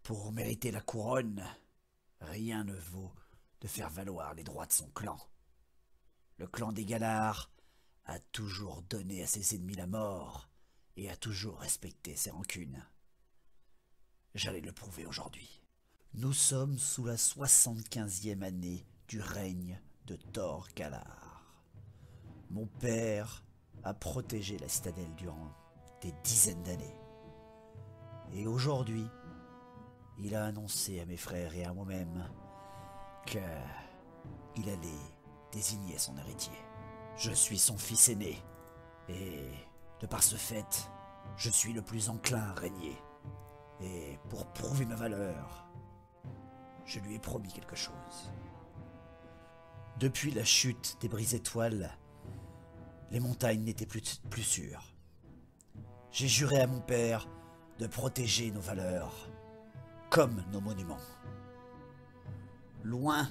Pour mériter la couronne, rien ne vaut de faire valoir les droits de son clan. Le clan des Galar a toujours donné à ses ennemis la mort et a toujours respecté ses rancunes. J'allais le prouver aujourd'hui. Nous sommes sous la 75e année du règne de Thor Galar. Mon père a protégé la citadelle durant des dizaines d'années. Et aujourd'hui, il a annoncé à mes frères et à moi-même qu'il allait désigner son héritier. Je suis son fils aîné, et de par ce fait, je suis le plus enclin à régner. Et pour prouver ma valeur, je lui ai promis quelque chose. Depuis la chute des Brise-Étoiles, les montagnes n'étaient plus sûres. J'ai juré à mon père de protéger nos valeurs, comme nos monuments. Loin,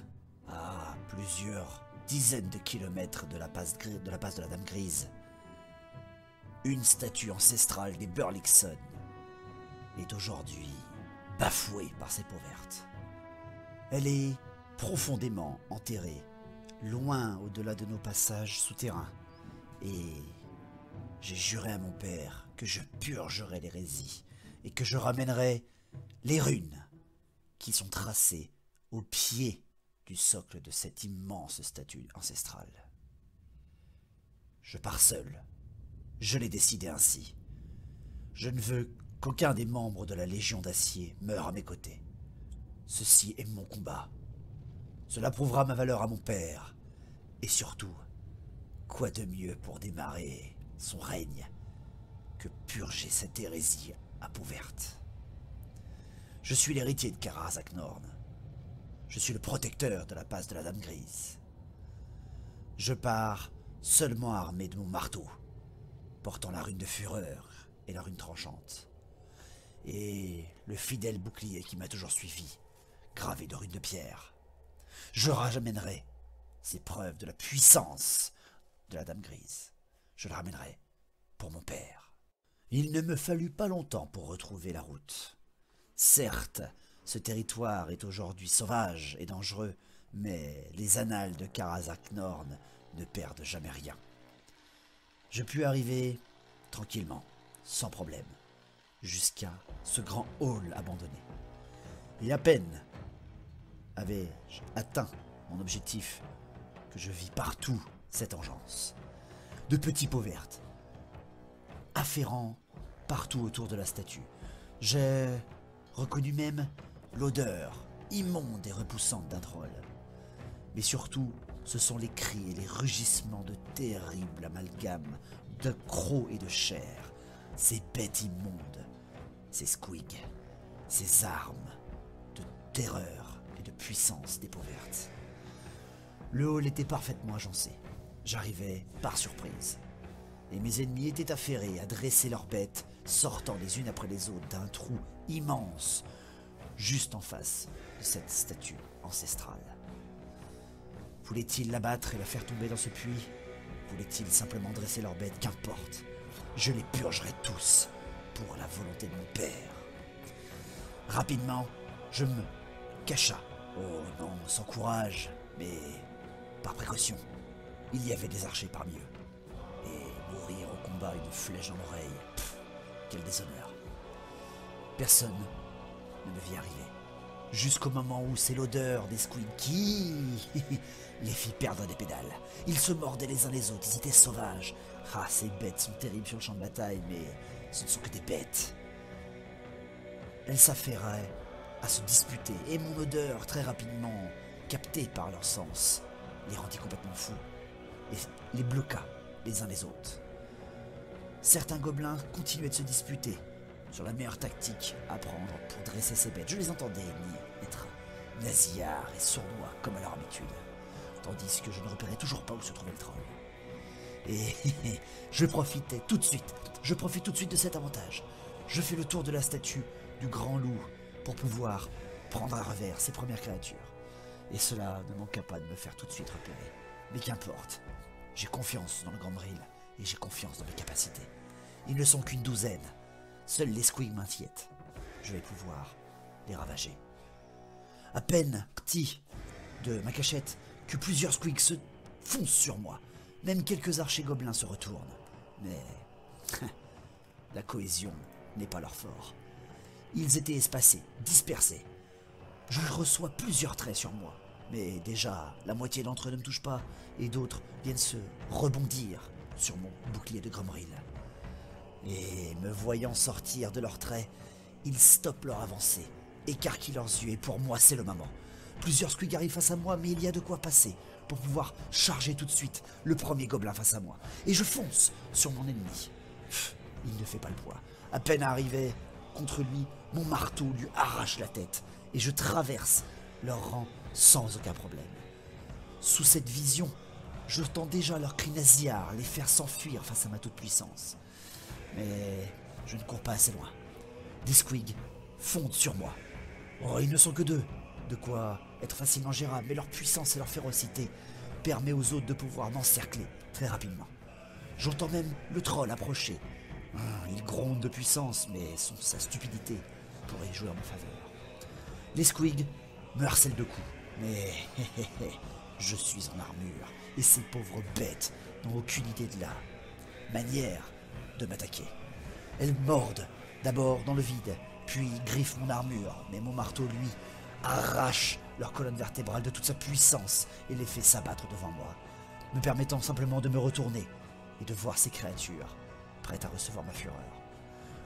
à plusieurs dizaines de kilomètres de la passe de la Dame Grise, une statue ancestrale des Burlickson est aujourd'hui bafouée par ces peaux vertes. Elle est profondément enterrée, loin au-delà de nos passages souterrains, et j'ai juré à mon père que je purgerai l'hérésie et que je ramènerai les runes qui sont tracées au pied du socle de cette immense statue ancestrale. Je pars seul. Je l'ai décidé ainsi. Je ne veux qu'aucun des membres de la Légion d'Acier meure à mes côtés. Ceci est mon combat. Cela prouvera ma valeur à mon père. Et surtout, quoi de mieux pour démarrer son règne que purger cette hérésie à peau verte. Je suis l'héritier de Karazak Norn. Je suis le protecteur de la passe de la Dame Grise. Je pars seulement armé de mon marteau, portant la rune de fureur et la rune tranchante, et le fidèle bouclier qui m'a toujours suivi, gravé de runes de pierre. Je ramènerai ces preuves de la puissance de la Dame Grise. Je la ramènerai pour mon père. Il ne me fallut pas longtemps pour retrouver la route. Certes, ce territoire est aujourd'hui sauvage et dangereux, mais les annales de Karazak Norn ne perdent jamais rien. Je pus arriver tranquillement, sans problème, jusqu'à ce grand hall abandonné. Et à peine avais-je atteint mon objectif que je vis partout cette engeance. De petits pots vertes, affairant partout autour de la statue. J'ai reconnu même l'odeur immonde et repoussante d'un troll. Mais surtout, ce sont les cris et les rugissements de terribles amalgames de crocs et de chair. Ces bêtes immondes, ces squigs, ces armes de terreur et de puissance des peaux vertes. Le hall était parfaitement agencé. J'arrivais par surprise. Et mes ennemis étaient affairés à dresser leurs bêtes, sortant les unes après les autres d'un trou immense, juste en face de cette statue ancestrale. Voulaient-ils l'abattre et la faire tomber dans ce puits? Voulaient-ils simplement dresser leurs bêtes? Qu'importe, je les purgerai tous, pour la volonté de mon père. Rapidement, je me cacha. Oh non, sans courage, mais par précaution. Il y avait des archers parmi eux. Et mourir au combat une flèche dans l'oreille, quel déshonneur. Personne ne me vit arriver. Jusqu'au moment où c'est l'odeur des squids qui les fit perdre des pédales. Ils se mordaient les uns les autres, ils étaient sauvages. Ah, ces bêtes sont terribles sur le champ de bataille, mais ce ne sont que des bêtes. Elles s'affairaient à se disputer, et mon odeur, très rapidement captée par leur sens, les rendit complètement fous, et les bloqua les uns les autres. Certains gobelins continuaient de se disputer sur la meilleure tactique à prendre pour dresser ces bêtes. Je les entendais être nasillards et sournois comme à leur habitude, tandis que je ne repérais toujours pas où se trouvait le troll. Et je profite tout de suite de cet avantage. Je fais le tour de la statue du grand loup pour pouvoir prendre à revers ces premières créatures. Et cela ne manqua pas de me faire tout de suite repérer. Mais qu'importe, j'ai confiance dans le Grand Bril et j'ai confiance dans mes capacités. Ils ne sont qu'une douzaine. Seuls les squigs m'inquiètent. Je vais pouvoir les ravager. À peine petit de ma cachette que plusieurs squigs se foncent sur moi. Même quelques archers gobelins se retournent. Mais la cohésion n'est pas leur fort. Ils étaient espacés, dispersés. Je reçois plusieurs traits sur moi. Mais déjà, la moitié d'entre eux ne me touchent pas, et d'autres viennent se rebondir sur mon bouclier de Gromril. Et me voyant sortir de leurs traits, ils stoppent leur avancée, écarquillent leurs yeux, et pour moi c'est le moment. Plusieurs squigs arrivent face à moi, mais il y a de quoi passer pour pouvoir charger tout de suite le premier gobelin face à moi. Et je fonce sur mon ennemi. Il ne fait pas le poids. À peine arrivé contre lui, mon marteau lui arrache la tête, et je traverse leur rang sans aucun problème. Sous cette vision, je tends déjà leurs cris nasillards les faire s'enfuir face à ma toute-puissance. Mais je ne cours pas assez loin. Des squigs fondent sur moi. Oh, ils ne sont que deux, de quoi être facilement gérable, mais leur puissance et leur férocité permet aux autres de pouvoir m'encercler très rapidement. J'entends même le troll approcher. Il gronde de puissance, mais sa stupidité pourrait jouer en ma faveur. Les squigs me harcèlent de coups, mais je suis en armure, et ces pauvres bêtes n'ont aucune idée de la manière de m'attaquer. Elles mordent d'abord dans le vide, puis griffent mon armure, mais mon marteau, lui, arrache leur colonne vertébrale de toute sa puissance et les fait s'abattre devant moi, me permettant simplement de me retourner et de voir ces créatures prêtes à recevoir ma fureur.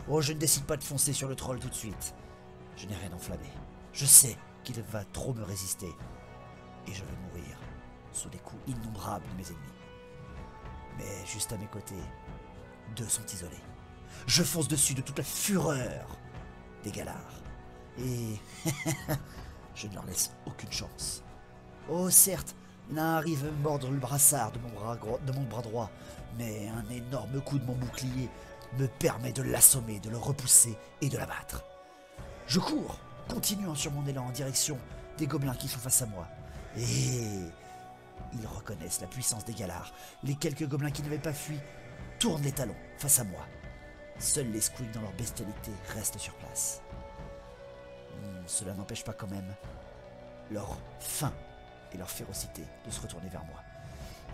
Oh, je ne décide pas de foncer sur le troll tout de suite. Je n'ai rien enflammé. Je sais qu'il va trop me résister et je vais mourir sous les coups innombrables de mes ennemis. Mais juste à mes côtés, deux sont isolés. Je fonce dessus de toute la fureur des galards et je ne leur laisse aucune chance. Oh certes, l'un arrive à me mordre le brassard de mon bras droit, mais un énorme coup de mon bouclier me permet de l'assommer, de le repousser et de l'abattre. Je cours, continuant sur mon élan en direction des gobelins qui sont face à moi. Et ils reconnaissent la puissance des galards. Les quelques gobelins qui n'avaient pas fui tournent les talons face à moi. Seuls les squigs dans leur bestialité restent sur place. Cela n'empêche pas quand même leur faim et leur férocité de se retourner vers moi.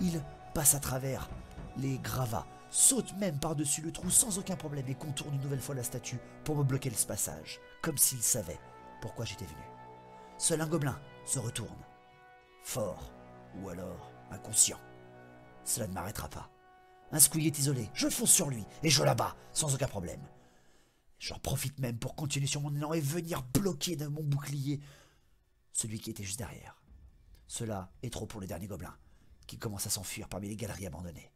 Ils passent à travers les gravats, sautent même par-dessus le trou sans aucun problème et contournent une nouvelle fois la statue pour me bloquer ce passage, comme s'ils savaient pourquoi j'étais venu. Seul un gobelin se retourne, fort ou alors inconscient. Cela ne m'arrêtera pas. Un squig est isolé, je fonce sur lui et je l'abats sans aucun problème. J'en profite même pour continuer sur mon élan et venir bloquer de mon bouclier celui qui était juste derrière. Cela est trop pour le dernier gobelin, qui commence à s'enfuir parmi les galeries abandonnées.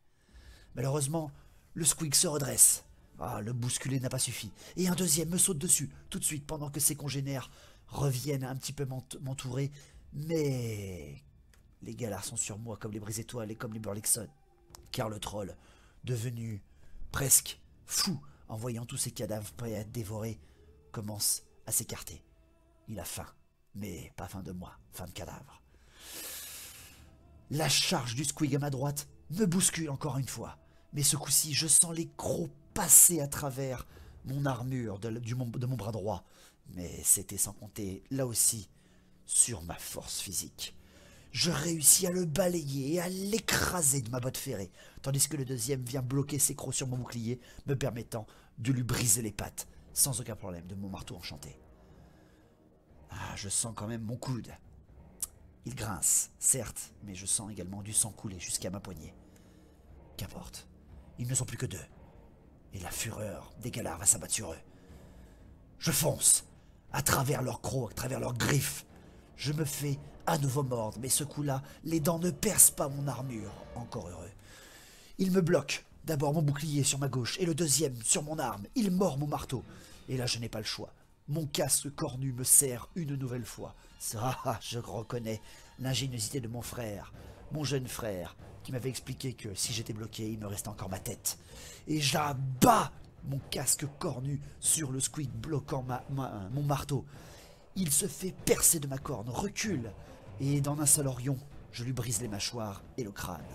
Malheureusement, le squig se redresse. Le bousculer n'a pas suffi. Et un deuxième me saute dessus, tout de suite, pendant que ses congénères reviennent un petit peu m'entourer. Mais les galards sont sur moi comme les brise-étoiles et comme les burlixon. Car le troll, devenu presque fou en voyant tous ces cadavres prêts à être dévorés, commence à s'écarter. Il a faim, mais pas faim de moi, faim de cadavre. La charge du squig à ma droite me bouscule encore une fois, mais ce coup-ci, je sens les crocs passer à travers mon armure de mon bras droit, mais c'était sans compter, là aussi, sur ma force physique. Je réussis à le balayer et à l'écraser de ma botte ferrée, tandis que le deuxième vient bloquer ses crocs sur mon bouclier, me permettant de lui briser les pattes, sans aucun problème, de mon marteau enchanté. Je sens quand même mon coude. Il grince, certes, mais je sens également du sang couler jusqu'à ma poignée. Qu'importe, ils ne sont plus que deux, et la fureur des galards va s'abattre sur eux. Je fonce, à travers leurs crocs, à travers leurs griffes. Je me fais à nouveau mordre, mais ce coup-là, les dents ne percent pas mon armure, encore heureux. Il me bloque, d'abord mon bouclier sur ma gauche, et le deuxième sur mon arme. Il mord mon marteau, et là je n'ai pas le choix. Mon casque cornu me serre une nouvelle fois. Je reconnais l'ingéniosité de mon frère, mon jeune frère, qui m'avait expliqué que si j'étais bloqué, il me restait encore ma tête. Et j'abats mon casque cornu sur le squig bloquant mon marteau. Il se fait percer de ma corne, recule, et d'un un seul orion, je lui brise les mâchoires et le crâne,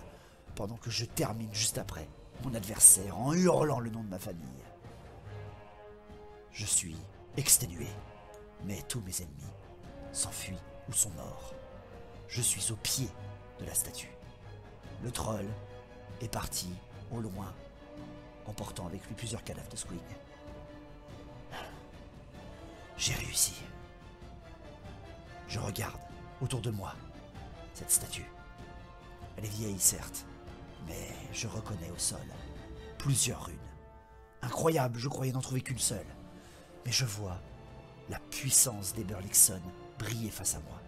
pendant que je termine juste après mon adversaire en hurlant le nom de ma famille. Je suis exténué, Mais tous mes ennemis s'enfuient ou sont morts. Je suis au pied de la statue. Le troll est parti au loin, emportant avec lui plusieurs cadavres de Squig. J'ai réussi. Je regarde autour de moi cette statue. Elle est vieille, certes, mais je reconnais au sol plusieurs runes. Incroyable, je croyais n'en trouver qu'une seule. Mais je vois la puissance des Burlixon briller face à moi.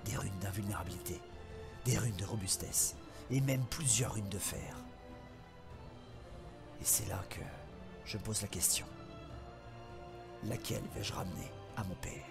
Des runes d'invulnérabilité, des runes de robustesse, et même plusieurs runes de fer. Et c'est là que je pose la question. Laquelle vais-je ramener à mon père ?